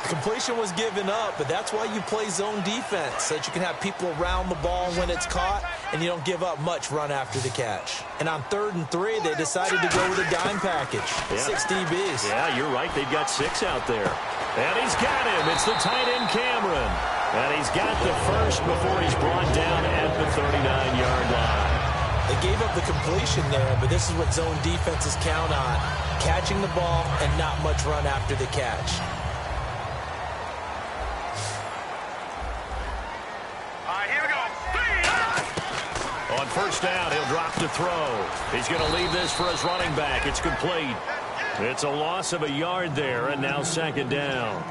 Completion was given up, but that's why you play zone defense, so that you can have people around the ball when it's caught, and you don't give up much run after the catch. And on 3rd and 3, they decided to go with a dime package. Yeah. 6 DBs. Yeah, you're right. They've got 6 out there. And he's got him. It's the tight end, Cameron. And he's got the first before he's brought down at the 39-yard line. They gave up the completion there, but this is what zone defenses count on. Catching the ball and not much run after the catch. On first down, he'll drop to throw. He's going to leave this for his running back. It's complete. It's a loss of a yard there, and now second down.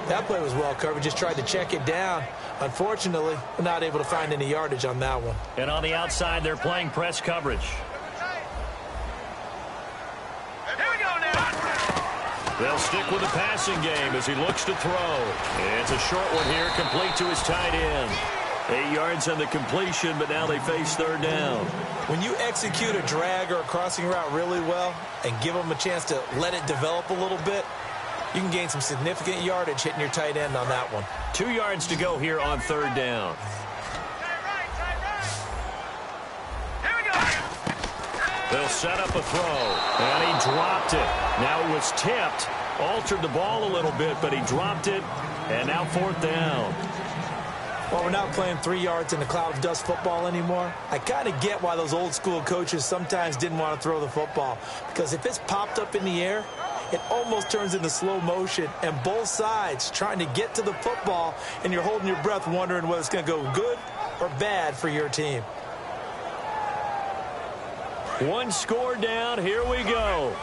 That play was well covered. Just tried to check it down. Unfortunately, we're not able to find any yardage on that one. And on the outside, they're playing press coverage. Here we go now. They'll stick with the passing game as he looks to throw. It's a short one here, complete to his tight end. 8 yards on the completion, but now they face third down. When you execute a drag or a crossing route really well and give them a chance to let it develop a little bit, you can gain some significant yardage hitting your tight end on that one. 2 yards to go here on third down. Here we go. They'll set up a throw, and he dropped it. Now it was tipped, altered the ball a little bit, but he dropped it, and now fourth down. Well, we're not playing 3 yards in the cloud of dust football anymore. I kind of get why those old school coaches sometimes didn't want to throw the football. Because if it's popped up in the air, it almost turns into slow motion. And both sides trying to get to the football, and you're holding your breath wondering whether it's going to go good or bad for your team. One score down. Here we go.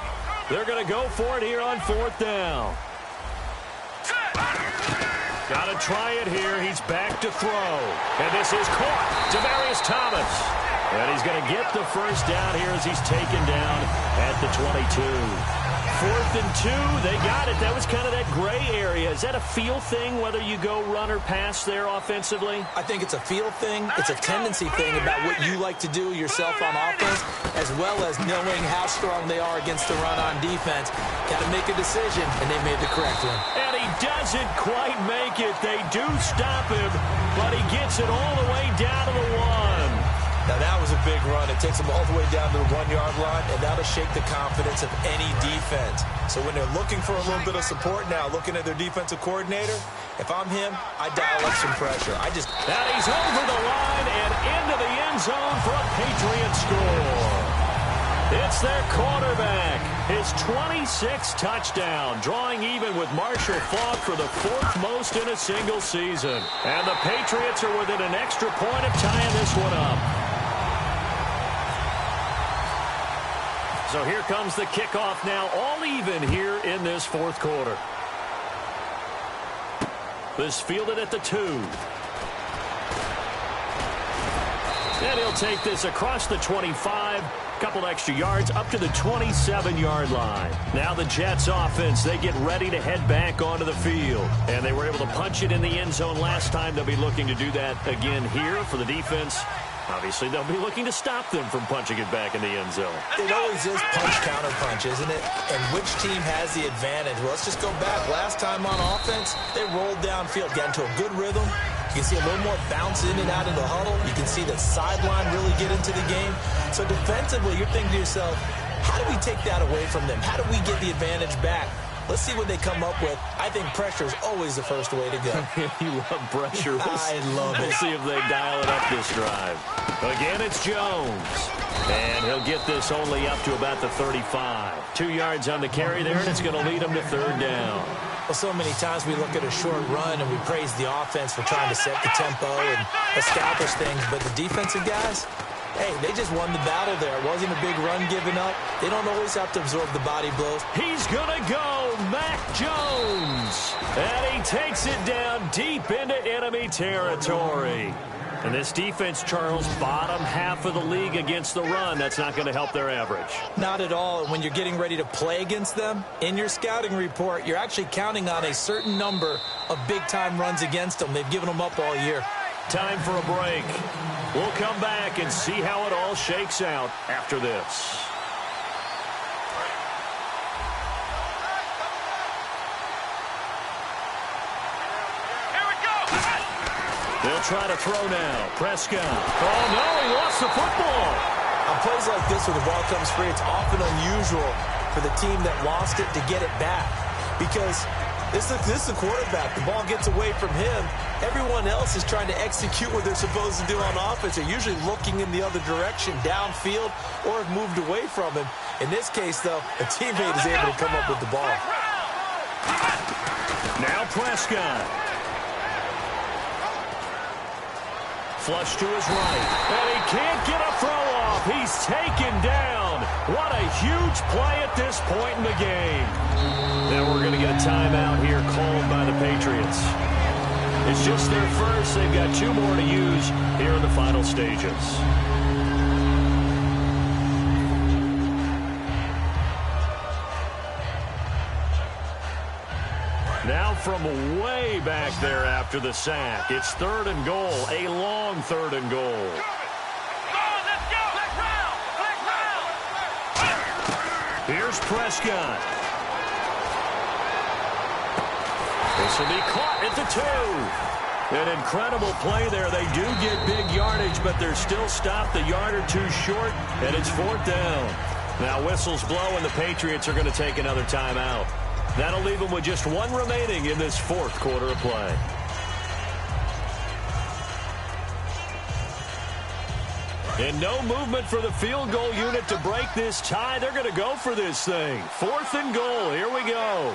They're going to go for it here on fourth down. Got to try it here. He's back to throw. And this is caught. Demaryius Thomas. And he's going to get the first down here as he's taken down at the 22. 4th and 2. They got it. That was kind of that gray area. Is that a feel thing, whether you go run or pass there offensively? I think it's a feel thing. It's a tendency thing about what you like to do yourself on offense, as well as knowing how strong they are against the run on defense. Got to make a decision, and they made the correct one. And he doesn't quite make it. They do stop him, but he gets it all the way down to the 1. Now, that was a big run. It takes them all the way down to the 1-yard line, and that'll shake the confidence of any defense. So when they're looking for a little bit of support now, looking at their defensive coordinator, if I'm him, I dial up some pressure. And he's over the line and into the end zone for a Patriot score. It's their quarterback. His 26th touchdown, drawing even with Marshall Faulk for the 4th most in a single season. And the Patriots are within an extra point of tying this one up. So here comes the kickoff now, all even here in this 4th quarter. This fielded at the 2. And he'll take this across the 25. Couple extra yards up to the 27-yard line. Now the Jets offense, they get ready to head back onto the field. And they were able to punch it in the end zone last time. They'll be looking to do that again here for the defense. Obviously, they'll be looking to stop them from punching it back in the end zone. It always is punch-counter-punch, isn't it? And which team has the advantage? Well, let's just go back. Last time on offense, they rolled downfield, got into a good rhythm. You can see a little more bounce in and out of the huddle. You can see the sideline really get into the game. So defensively, you're thinking to yourself, how do we take that away from them? How do we get the advantage back? Let's see what they come up with. I think pressure is always the first way to go. You love pressure. I love it. We'll see if they dial it up this drive. Again, it's Jones. And he'll get this only up to about the 35. 2 yards on the carry there, and it's going to lead him to 3rd down. Well, so many times we look at a short run and we praise the offense for trying to set the tempo and establish things. But the defensive guys, hey, they just won the battle there. It wasn't a big run given up. They don't always have to absorb the body blows. He's going to go, Mac Jones. And he takes it down deep into enemy territory. And this defense, Charles, bottom half of the league against the run. That's not going to help their average. Not at all. When you're getting ready to play against them, in your scouting report, you're actually counting on a certain number of big-time runs against them. They've given them up all year. Time for a break. We'll come back and see how it all shakes out after this. They'll try to throw now. Prescott. Oh, no, he lost the football. On plays like this where the ball comes free, it's often unusual for the team that lost it to get it back. Because this is the quarterback. The ball gets away from him. Everyone else is trying to execute what they're supposed to do on offense. They're usually looking in the other direction, downfield, or have moved away from him. In this case, though, a teammate is able to come up with the ball. Now Prescott. Flush to his right. And he can't get a throw off. He's taken down. What a huge play at this point in the game. Now we're going to get a timeout here called by the Patriots. It's just their first. They've got 2 more to use here in the final stages. Now from way back there after the sack, it's 3rd and goal, a long 3rd and goal. Let's go! Black round! Here's Prescott. This will be caught at the 2. An incredible play there. They do get big yardage, but they're still stopped a yard or 2 short, and it's 4th down. Now whistles blow, and the Patriots are going to take another timeout. That'll leave them with just 1 remaining in this 4th quarter of play. And no movement for the field goal unit to break this tie. They're going to go for this thing. 4th and goal. Here we go.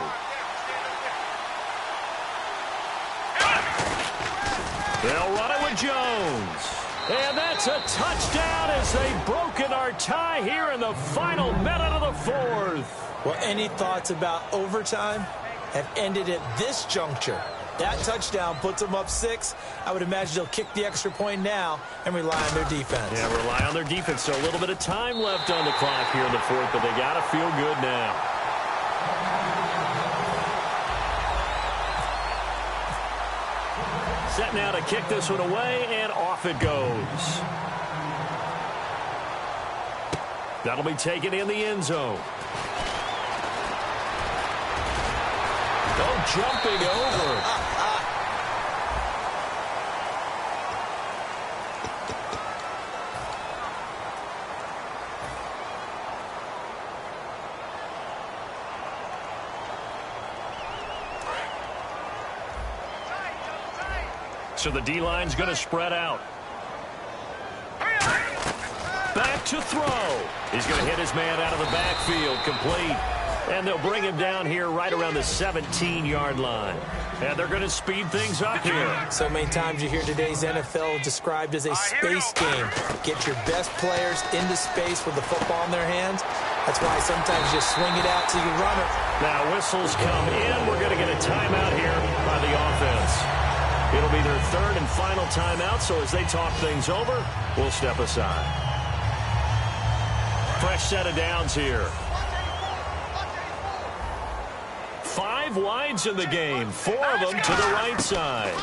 They'll run it with Jones. And that's a touchdown as they've broken our tie here in the final minute of the 4th. Well, any thoughts about overtime have ended at this juncture. That touchdown puts them up 6. I would imagine they'll kick the extra point now and rely on their defense. Yeah, rely on their defense. So a little bit of time left on the clock here in the fourth, but they got to feel good now. Set now to kick this one away, and off it goes. That'll be taken in the end zone. Oh, jumping over. So the D-line's going to spread out. Back to throw. He's going to hit his man out of the backfield, complete. And they'll bring him down here right around the 17-yard line. And they're going to speed things up here. So many times you hear today's NFL described as a space game. Get your best players into space with the football in their hands. That's why sometimes you just swing it out till you run it. Now whistles come in. We're going to get a timeout here by the offense. It'll be their third and final timeout, so as they talk things over, we'll step aside. Fresh set of downs here. 5 wides in the game, 4 of them to the right side.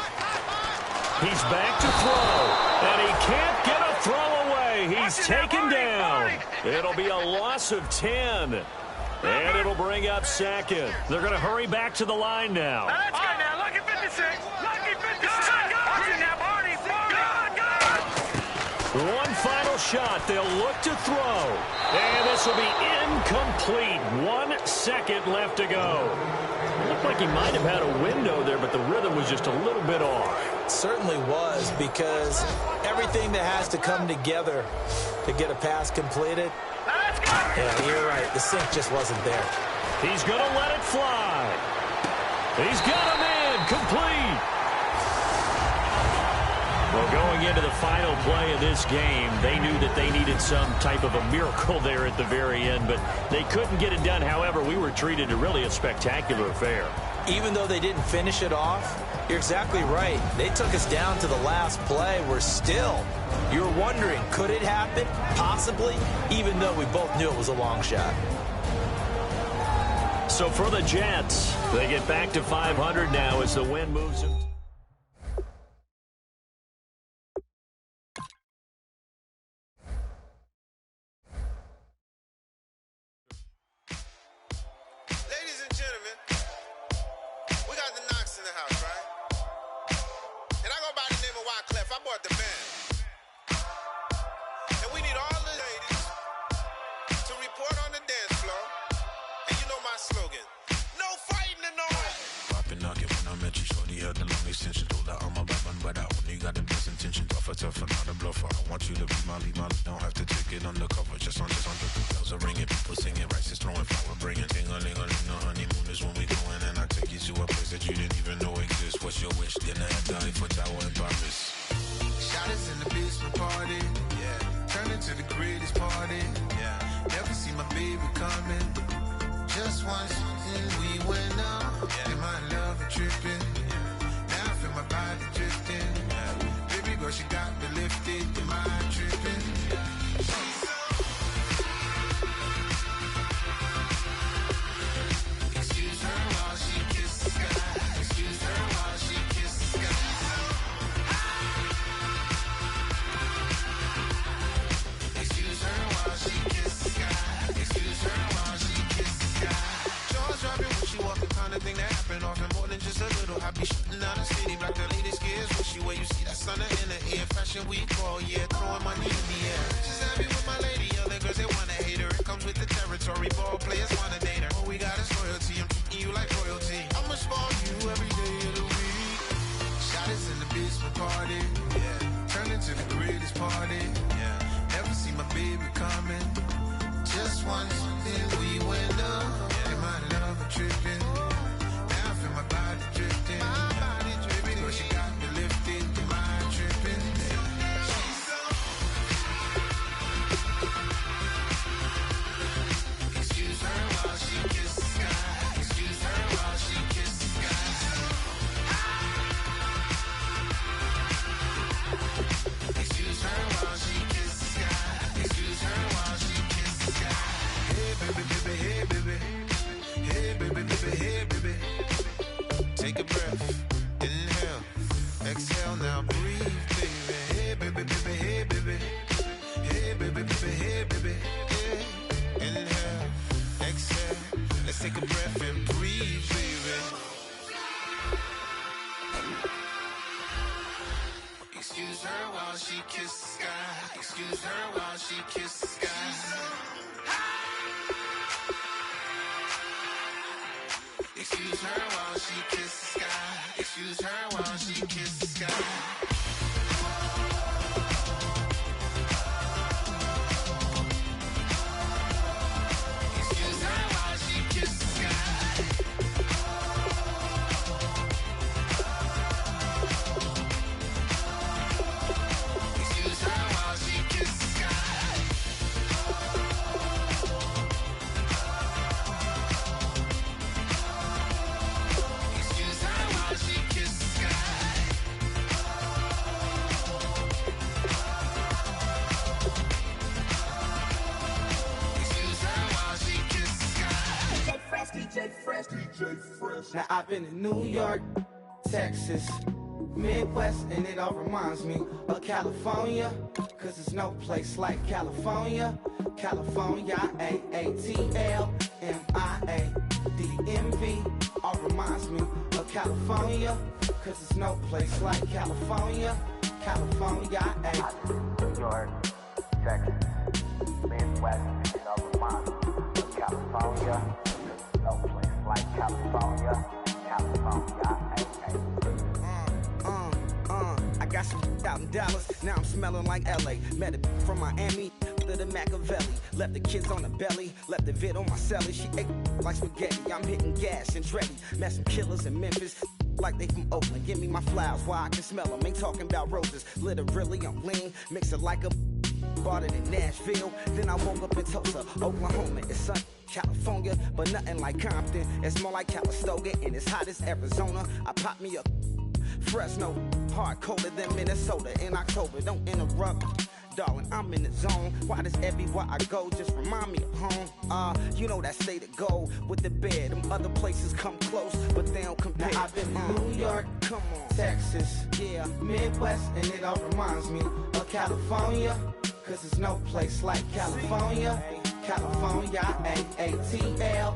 He's back to throw, and he can't get a throw away. He's taken down. It'll be a loss of 10, and it'll bring up second. They're going to hurry back to the line now. Let's go now. Lucky 56. Lucky 56. One final shot. They'll look to throw. And this will be incomplete. 1 second left to go. It looked like he might have had a window there, but the rhythm was just a little bit off. It certainly was, because everything that has to come together to get a pass completed. Yeah, you're right. The sync just wasn't there. He's going to let it fly. He's got him in. Complete. Well, going into the final play of this game, they knew that they needed some type of a miracle there at the very end, but they couldn't get it done. However, we were treated to really a spectacular affair. Even though they didn't finish it off, you're exactly right. They took us down to the last play. We're still, you're wondering, could it happen? Possibly, even though we both knew it was a long shot. So for the Jets, they get back to 500 now as the win moves them. take a breath and breathe, baby. Excuse her while she kisses the sky. Excuse her while she kisses the sky. Excuse her while she kisses the sky. Excuse her while she kisses the sky. Now I've been in New York, Texas, Midwest, and it all reminds me of California, cause there's no place like California. California, A-A-T-L-M-I-A-D-M-V, all reminds me of California, cause there's no place like California. California, New York, Texas, Midwest, and it all reminds me of California. No place like California, California, I got some out in Dallas, now I'm smelling like LA. Met it from Miami to the Machiavelli. Left the kids on the belly, left the vid on my celly. She ate like spaghetti, I'm hitting gas and Dreddy. Met some killers in Memphis, like they from Oakland. Give me my flowers while I can smell them. Ain't talking about roses, literally I'm lean. Mix it like a bought it in Nashville. Then I woke up in Tulsa, Oklahoma. It's sun, California, but nothing like Compton. It's more like Calistoga, and it's hot as Arizona. I pop me up Fresno, hard colder than Minnesota in October. Don't interrupt, darling, I'm in the zone. Why does everywhere I go just remind me of home? You know that state of gold with the bed. Them other places come close, but they don't compare. Now I've been to New York, come on, Texas, yeah, Midwest, and it all reminds me of California, cause there's no place like California. California, A-A-T-L-M-I-A-D-M-V,